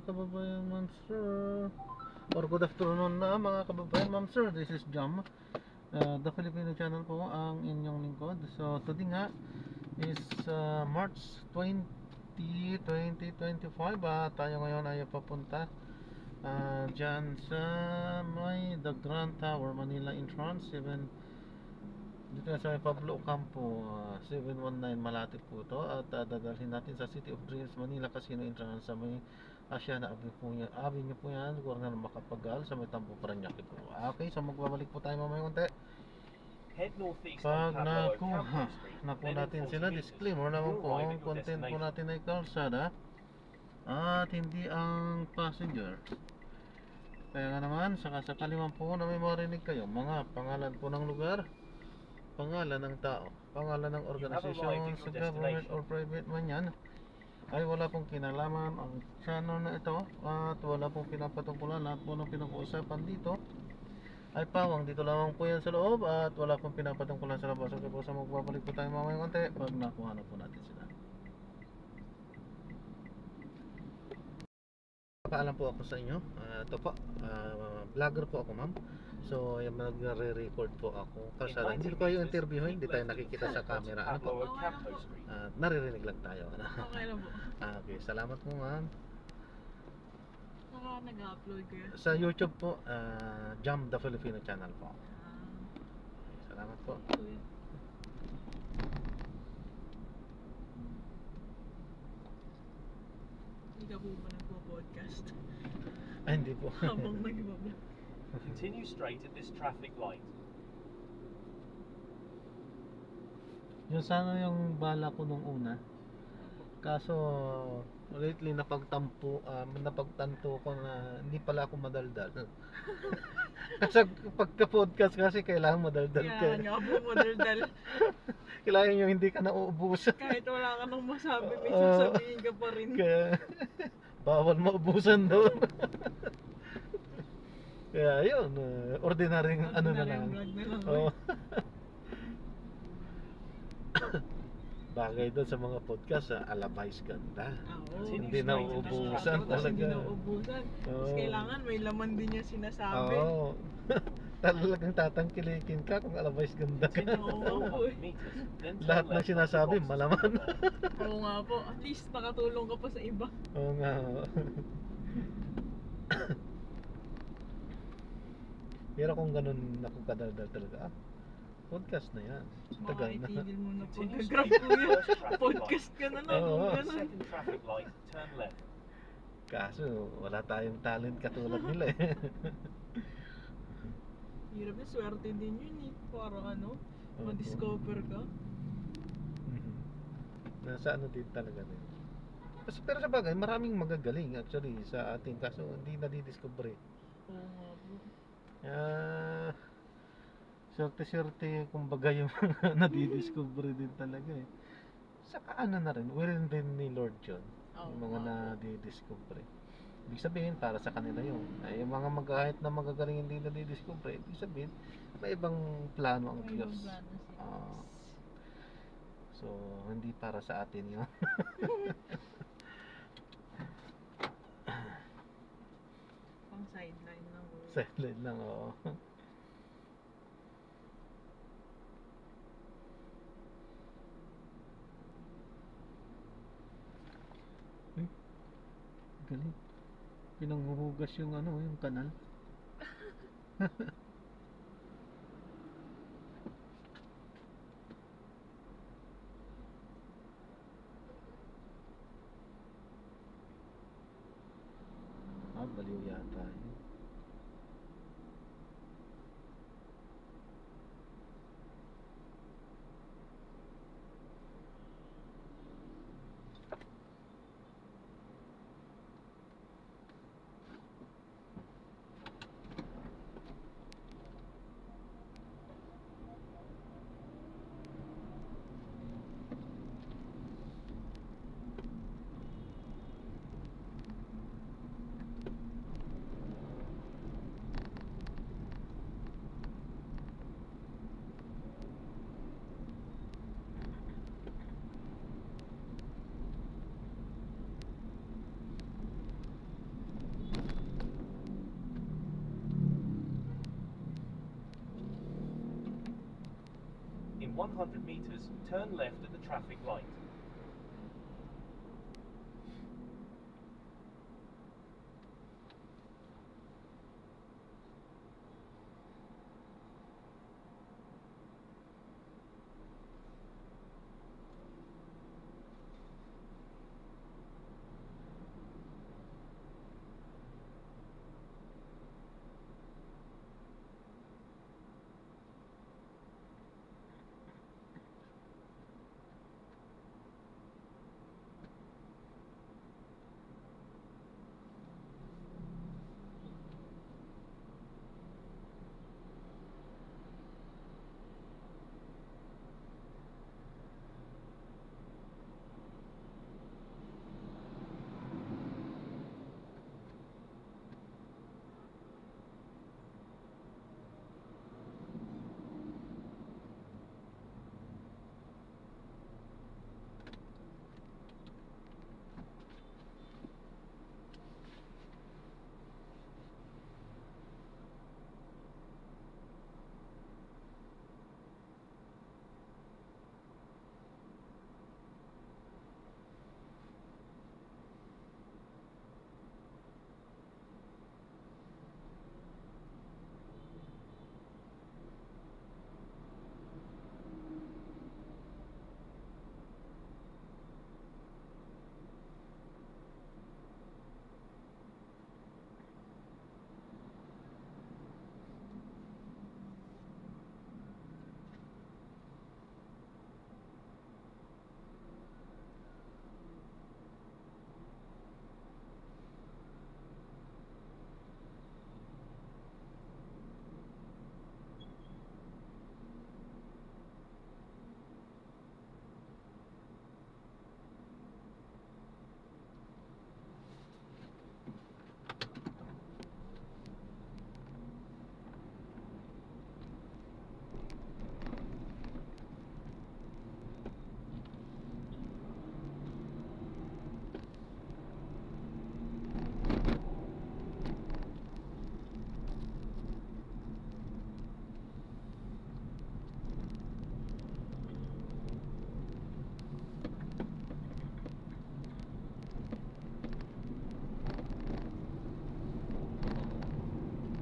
kababayan, ma'am sir, or good afternoon na mga kababayan, ma'am sir. This is Jam, The Filipino Channel po ang inyong lingkod. So today nga is March 20, 2025. Tayo ngayon ay papunta dyan sa may The Grand Tower, Manila entrance 7. Dito sa Pablo Ocampo, 719 Malate po ito. At dadalhin natin sa City of Dreams, Manila Casino entrance sa may Asiana Avenue po yan, lugar na Makapagal sa may Tambo Paranaque po. Okay, so magbabalik po tayo mamaya konti. Head northeast Pag on Pablo Street, naku then in natin 40 sila, meters, disclaimer naman you'll po, arrive ang at your content po destination. natin ay kalsada at hindi ang passenger. Kaya nga naman, sakasakali man po na may marinig kayo mga pangalan po ng lugar, pangalan ng tao, pangalan ng organisasyon sa government or private man yan, ay wala pong kinalaman ang channel na ito at wala pong pinapatungkulan. Lahat po ng pinag-uusapan dito ay pawang dito lamang po yan sa loob at wala pong pinapatungkulan sa labas. Okay po, sa magbabalik po tayo mamaya konti pag nakuha na po natin sila. Paalam po ako sa inyo. Ito po, vlogger po ako, ma'am. So, nagre-record po ako. Kalsada, hindi ko kayo interviewin, hindi tayo nakikita sa camera. Ano po? Naririnig lang tayo. Okay lang po. Okay, salamat po, ma'am. Saka nag-upload ko yun. Sa YouTube po, Jam the Filipino Channel po. Okay, salamat po. Hindi ka po ba nagpo-podcast? Ay, hindi po. Habang nag-vlog. Continue straight at this traffic light. Yung sana yung bala ko nung una. Kaso lately napagtanto ko na hindi pala ako madaldal. Kasi pagka-podcast kasi kailangan madaldal ka. Kailangan nga po madaldal. Kailangan yung hindi ka nauubusan. Kahit wala ka nang masabi, may sasabihin ka pa rin. Kaya bawal maubusan doon. Kaya yun, ordinaryong ano na lang. Vlog na lang. Oo. Bagay doon sa mga podcast, alabais ganda. Oo, Hindi na uubusan Tapos hindi talaga. na uubusan. Tapos Oo. kailangan may laman din niya sinasabi. Oo. Talagang tatangkilikin ka kung alabais ganda ka. Oo, meters, then turn Lahat ng left sinasabi, onto malaman. Oo nga po. At least nakatulong ka pa sa iba. Oo nga. Oo. Pero kung ganun ako kadaldal talaga, podcast na yan. Tagal na. Makaitigil mo na Continue pag-grab straight kuya. to the first traffic light. Podcast ka na lang Oo. kung ganun. Second traffic light, turn left. Kaso wala tayong talent katulad nila eh. Hirap na, swerte din yun eh. Para ano, Oo. ma-discover ka. Nasa ano din talaga din. Pero sa bagay, maraming magagaling actually sa ating, kaso hindi nadidiscover eh. Oo nga po. Swerte-swerte kumbaga yung mga nadidiscover din talaga eh. Saka ano na rin, will din ni Lord John, yung mga nadidiscover. Ibig sabihin, para sa kanila yun. Ay, yung mga kahit na magagaling hindi nadidiscover, ibig sabihin, may ibang plano ang May Diyos. ibang plano siya. So, hindi para sa atin yun. Pang sideline lang. Silent lang, oo. Uy, galing. Pinanghuhugas yung ano, yung kanal. Baliw yata yun. 100 meters, turn left at the traffic light.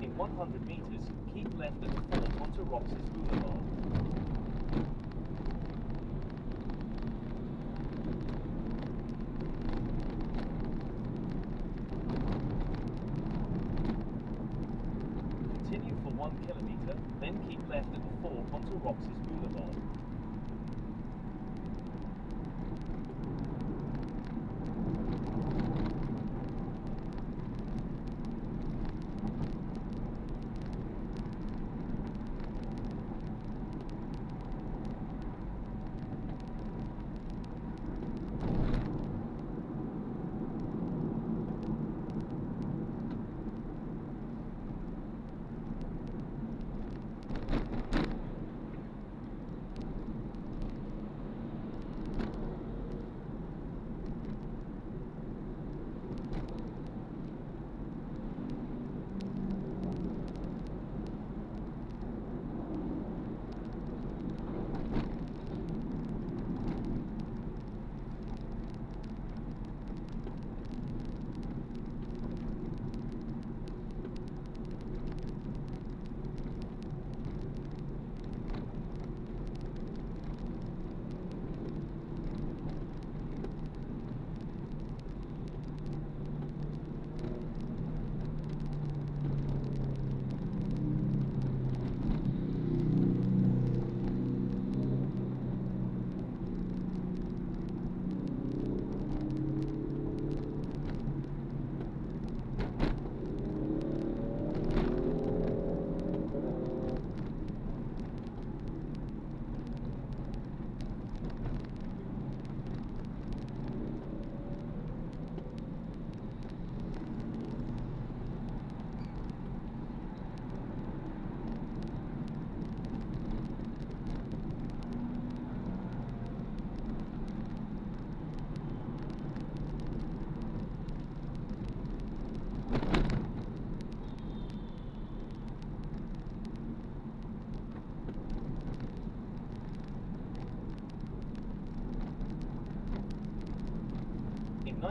In 100 meters, keep left at the fork onto Roxas Boulevard. Continue for 1 kilometer, then keep left at the fork onto Roxas Boulevard.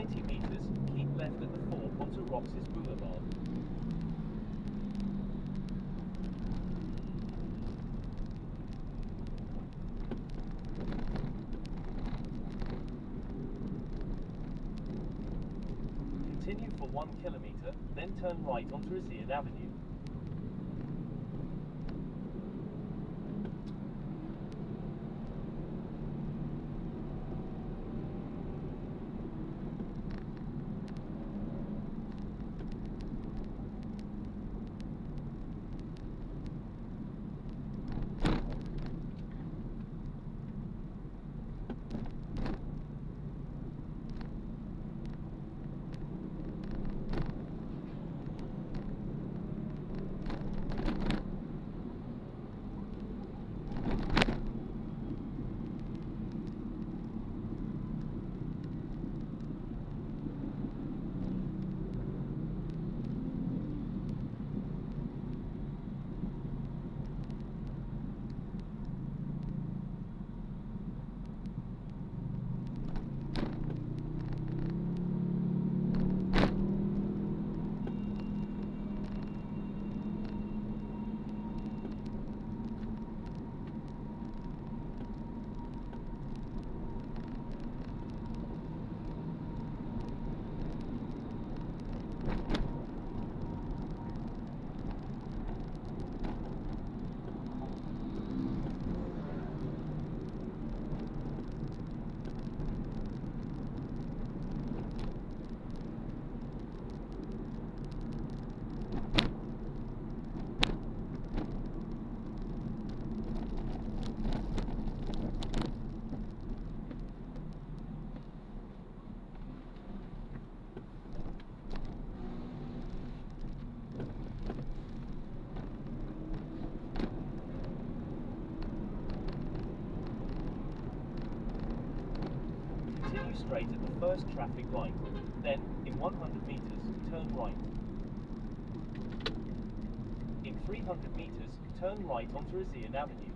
90 meters, keep left at the fork onto Roxas Boulevard. Continue for 1 kilometer, then turn right onto Rosian Avenue. Continue straight at the first traffic light. Then, in 100 meters, turn right. In 300 meters, turn right onto Rosian Avenue.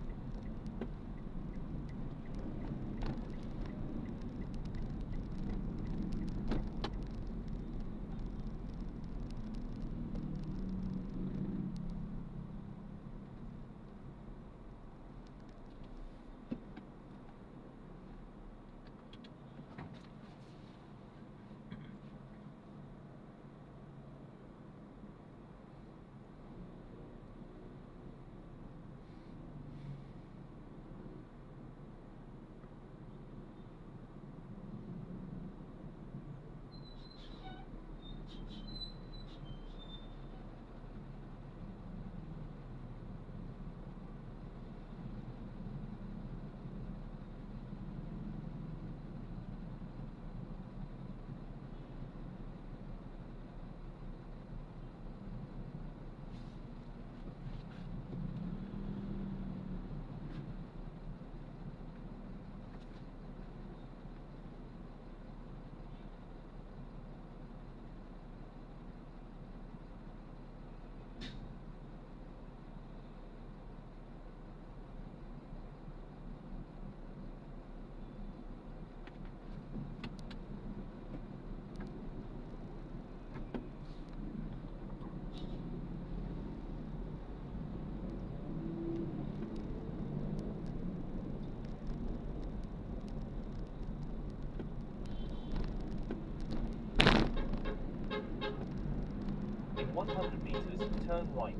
In 100 meters, turn right.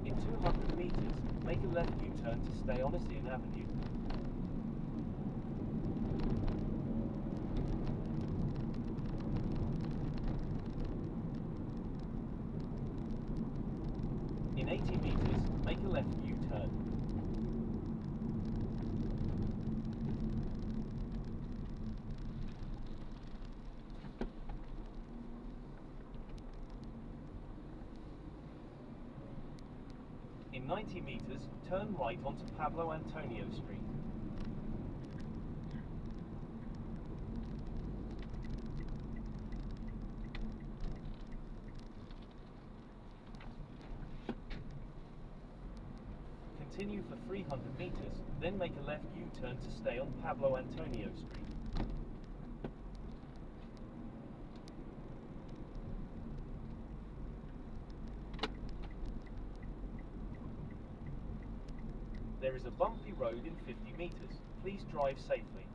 In 200 meters, make a left U-turn to stay on Rosian Avenue. In 80 meters, make a left U-turn. In 90 meters, turn right onto Pablo Antonio Street. Continue for 300 meters, then make a left U-turn to stay on Pablo Antonio Street. There is a bumpy road in 50 meters. Please drive safely.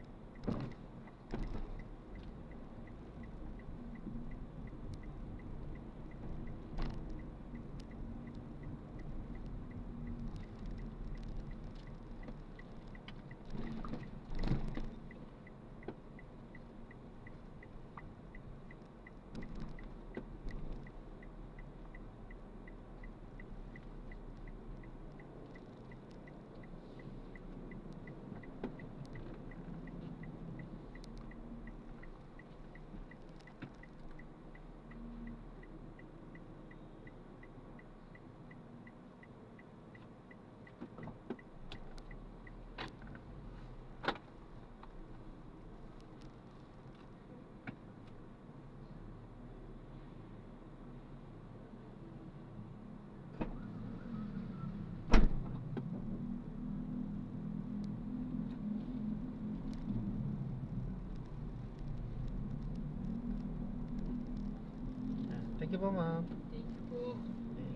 Thank you po, ma'am. Thank you po.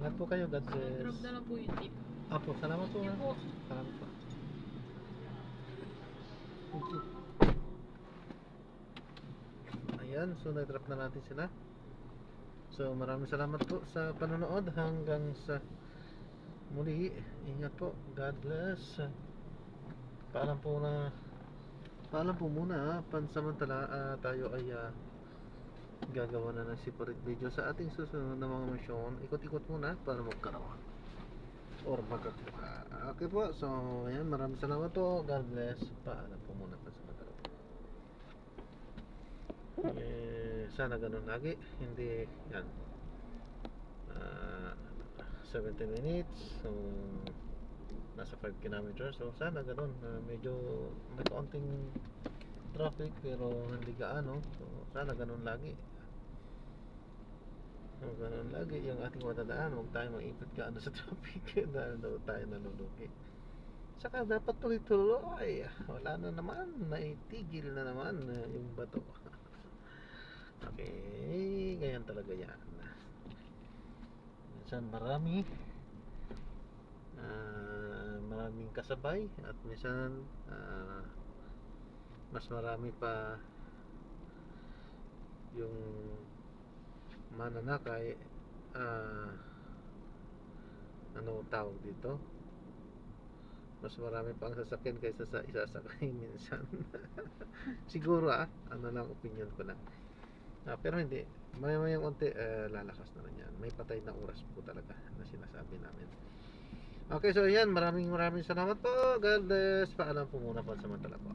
Ingat po kayo. God Drop bless. na lang po yung tip. Apo, salamat po, Thank you ma'am. po. Salamat po. Thank you. Ayan, so na-drop na natin sila. So maraming salamat po sa panonood hanggang sa muli. Ingat po. God bless. Paalam po muna. Pansamantala tayo ay gagawa na ng separate video sa ating susunod na mga misyon. Ikot-ikot muna para magkaroon or magkakuha. Okay po. So ayan, maraming salamat po. God bless. Paalam po muna pansamantala. Sana ganun lagi, hindi yan 70 minutes, so nasa 5 kilometers, so sana ganun. Medyo may kaunting traffic pero hindi gaano, so sana ganun lagi. So ganun lagi yung ating matandaan, huwag tayo maipit gaano sa traffic dahil daw tayo nalulugi. Saka dapat tuloy-tuloy, wala na naman, naitigil na naman yung bato. Okay, ganyan talaga yan. Minsan maraming kasabay at minsan mas marami pa yung mananakay. Ano tawag dito? Mas marami pang sasakyan kaysa sa isasakay minsan. Siguro ano lang, opinion ko lang. Pero hindi, may unti lalakas na rin yan. May patay na oras po talaga na sinasabi namin. Okay, so yan, maraming salamat po. God bless. Paalam po muna pansamantala po.